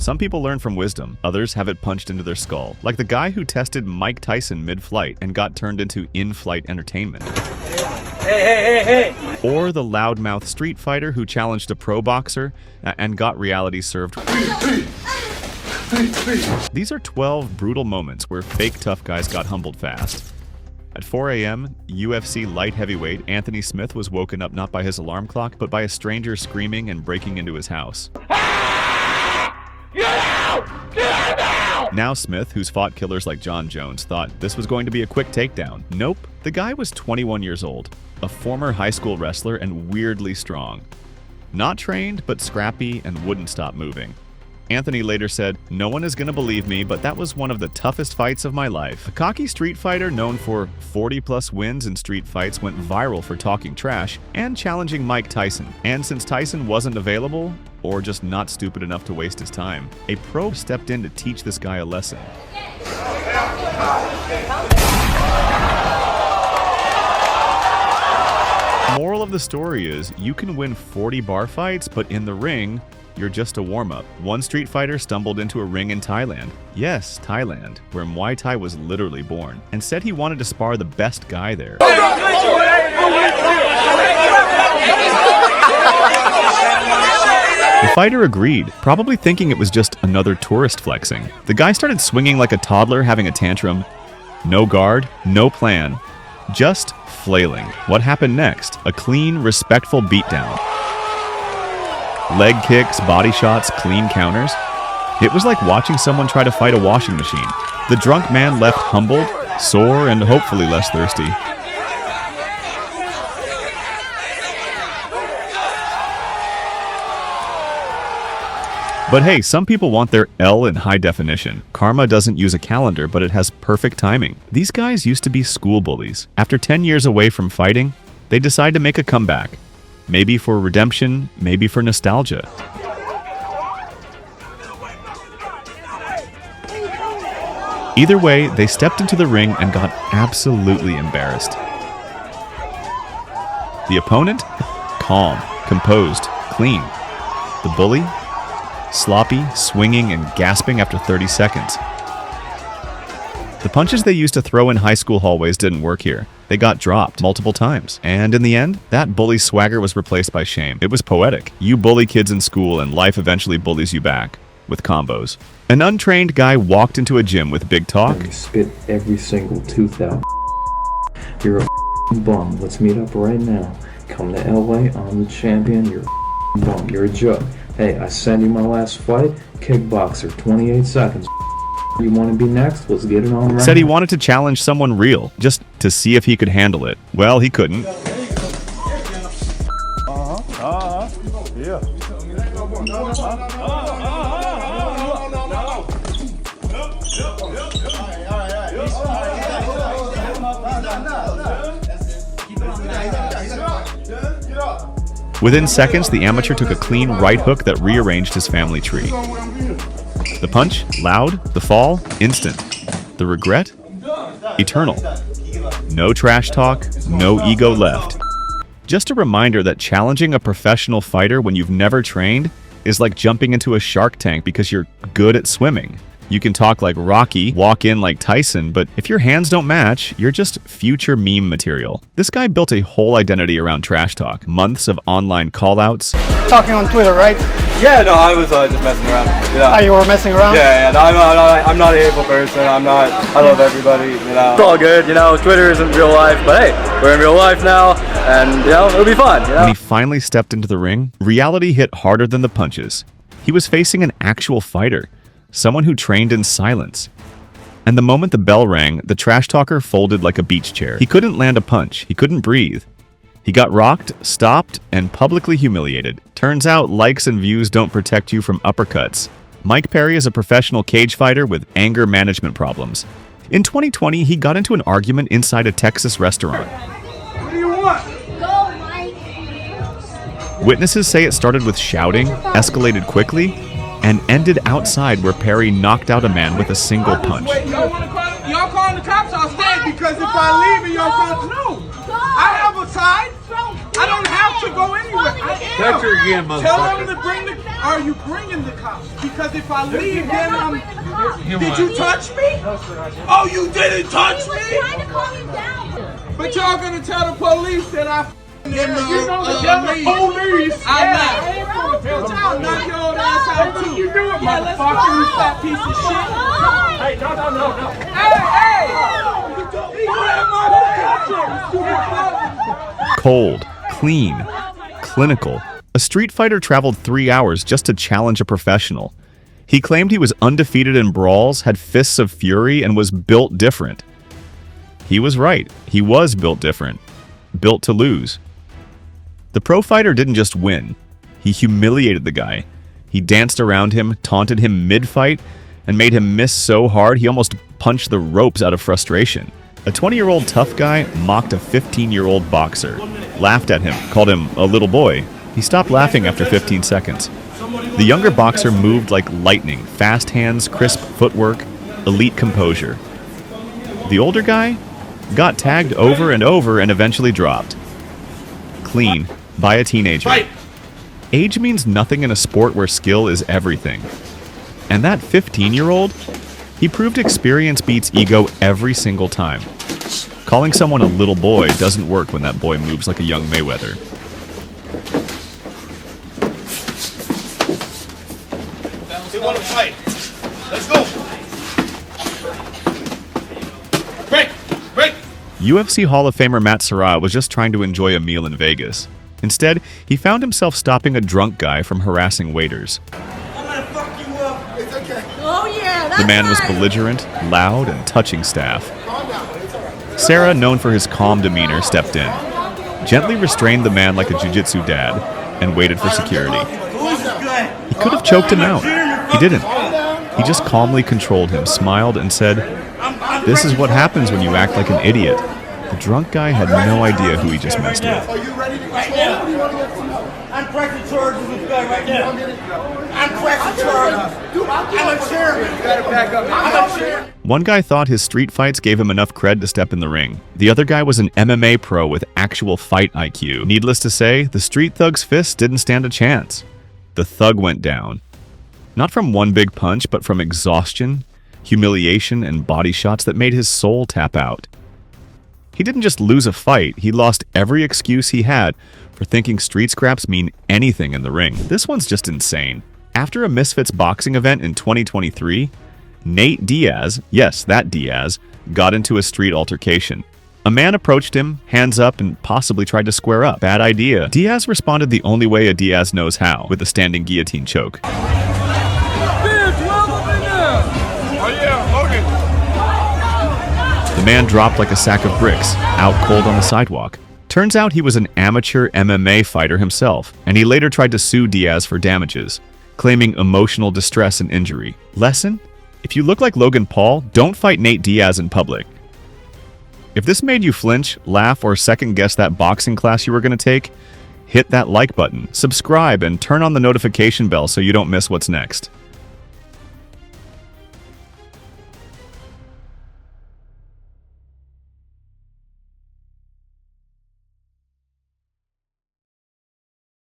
Some people learn from wisdom, others have it punched into their skull, like the guy who tested Mike Tyson mid-flight and got turned into in-flight entertainment. Hey! Or the loudmouth street fighter who challenged a pro boxer and got reality served. These are 12 brutal moments where fake tough guys got humbled fast. At 4 a.m., UFC light heavyweight Anthony Smith was woken up not by his alarm clock, but by a stranger screaming and breaking into his house. Get out! Get out! Now Smith, who's fought killers like John Jones, thought this was going to be a quick takedown. Nope. The guy was 21 years old, a former high school wrestler and weirdly strong. Not trained, but scrappy and wouldn't stop moving. Anthony later said, "No one is going to believe me, but that was one of the toughest fights of my life." A cocky street fighter known for 40-plus wins in street fights went viral for talking trash and challenging Mike Tyson. And since Tyson wasn't available, or just not stupid enough to waste his time, a pro stepped in to teach this guy a lesson. The moral of the story is, you can win 40 bar fights, but in the ring, you're just a warm-up. One street fighter stumbled into a ring in Thailand. Yes, Thailand, where Muay Thai was literally born, and said he wanted to spar the best guy there. The fighter agreed, probably thinking it was just another tourist flexing. The guy started swinging like a toddler having a tantrum. No guard, no plan, just flailing. What happened next? A clean, respectful beatdown. Leg kicks, body shots, clean counters. It was like watching someone try to fight a washing machine. The drunk man left humbled, sore, and hopefully less thirsty. But hey, some people want their L in high definition. Karma doesn't use a calendar, but it has perfect timing. These guys used to be school bullies. After 10 years away from fighting, they decide to make a comeback. Maybe for redemption, maybe for nostalgia. Either way, they stepped into the ring and got absolutely embarrassed. The opponent? Calm, composed, clean. The bully? Sloppy, swinging, and gasping after 30 seconds. The punches they used to throw in high school hallways didn't work here. They got dropped multiple times. And in the end, that bully's swagger was replaced by shame. It was poetic. You bully kids in school and life eventually bullies you back. With combos. An untrained guy walked into a gym with big talk. You spit every single tooth out. You're a bum. Let's meet up right now. Come to LA, I'm the champion. You're a bum. You're a joke. Hey, I sent you my last fight. Kickboxer, 28 seconds. You want to be next? Let's get it on right. Said he wanted to challenge someone real, just to see if he could handle it. Well, he couldn't. Yeah. Within seconds, the amateur took a clean right hook that rearranged his family tree. The punch, loud. The fall, instant. The regret, eternal. No trash talk, no ego left. Just a reminder that challenging a professional fighter when you've never trained is like jumping into a shark tank because you're good at swimming. You can talk like Rocky, walk in like Tyson, but if your hands don't match, you're just future meme material. This guy built a whole identity around trash talk. Months of online call-outs. Talking on Twitter, right? Yeah, no, I was just messing around. Yeah. Oh, you were messing around? Yeah, no, I'm not a hateful person. I love everybody, you know. It's all good, you know. Twitter isn't real life, but hey, we're in real life now, and, you know, it'll be fun, you know. When he finally stepped into the ring, reality hit harder than the punches. He was facing an actual fighter. Someone who trained in silence. And the moment the bell rang, the trash talker folded like a beach chair. He couldn't land a punch. He couldn't breathe. He got rocked, stopped, and publicly humiliated. Turns out likes and views don't protect you from uppercuts. Mike Perry is a professional cage fighter with anger management problems. In 2020, he got into an argument inside a Texas restaurant. What do you want? Go, Mike. Witnesses say it started with shouting, escalated quickly, and ended outside where Perry knocked out a man with a single punch. Wait, y'all calling the cops? I'll stay because if I leave and y'all call, no. I have a side. I don't have to go anywhere. I am. Touch her again, Tell motherfucker. them to bring the. Are you bringing the cops? Because if I leave, then I'm. Him Did what? you touch me? Oh, you didn't touch He was me? trying to calm you down. But y'all gonna tell the police that I. You know, tell the police. I'm not. I'll knock your old ass out too. You do it, motherfucker. You fat piece of shit. Hey, No. Hey. Grab my picture. Cold, clean, clinical. A street fighter traveled 3 hours just to challenge a professional. He claimed he was undefeated in brawls, had fists of fury, and was built different. He was right. He was built different. Built to lose. The pro fighter didn't just win. He humiliated the guy. He danced around him, taunted him mid-fight, and made him miss so hard he almost punched the ropes out of frustration. A 20-year-old tough guy mocked a 15-year-old boxer, laughed at him, called him a little boy. He stopped laughing after 15 seconds. The younger boxer moved like lightning, fast hands, crisp footwork, elite composure. The older guy got tagged over and over and eventually dropped. Clean, by a teenager. Age means nothing in a sport where skill is everything. And that 15-year-old, he proved experience beats ego every single time. Calling someone a little boy doesn't work when that boy moves like a young Mayweather. They want to fight. Let's go. Break. UFC Hall of Famer Matt Serra was just trying to enjoy a meal in Vegas. Instead, he found himself stopping a drunk guy from harassing waiters. oh yeah, that's The man was right. belligerent, loud, and touching staff. Sarah, known for his calm demeanor, stepped in, gently restrained the man like a jiu-jitsu dad, and waited for security. He could have choked him out. He didn't. He just calmly controlled him, smiled, and said, "This is what happens when you act like an idiot." The drunk guy had no idea who he just messed with. Are you ready to control? I'm pressing charges with this guy right now. I'm pressing charges. I'm a chairman. You gotta back up. I'm a chairman. One guy thought his street fights gave him enough cred to step in the ring. The other guy was an MMA pro with actual fight IQ. Needless to say, the street thug's fist didn't stand a chance. The thug went down. Not from one big punch, but from exhaustion, humiliation, and body shots that made his soul tap out. He didn't just lose a fight, he lost every excuse he had for thinking street scraps mean anything in the ring. This one's just insane. After a Misfits boxing event in 2023, Nate Diaz, yes, that Diaz, got into a street altercation. A man approached him, hands up, and possibly tried to square up. Bad idea. Diaz responded the only way a Diaz knows how, with a standing guillotine choke. The man dropped like a sack of bricks, out cold on the sidewalk. Turns out he was an amateur MMA fighter himself, and he later tried to sue Diaz for damages, claiming emotional distress and injury. Lesson? If you look like Logan Paul, don't fight Nate Diaz in public. If this made you flinch, laugh, or second-guess that boxing class you were going to take, hit that like button, subscribe, and turn on the notification bell so you don't miss what's next.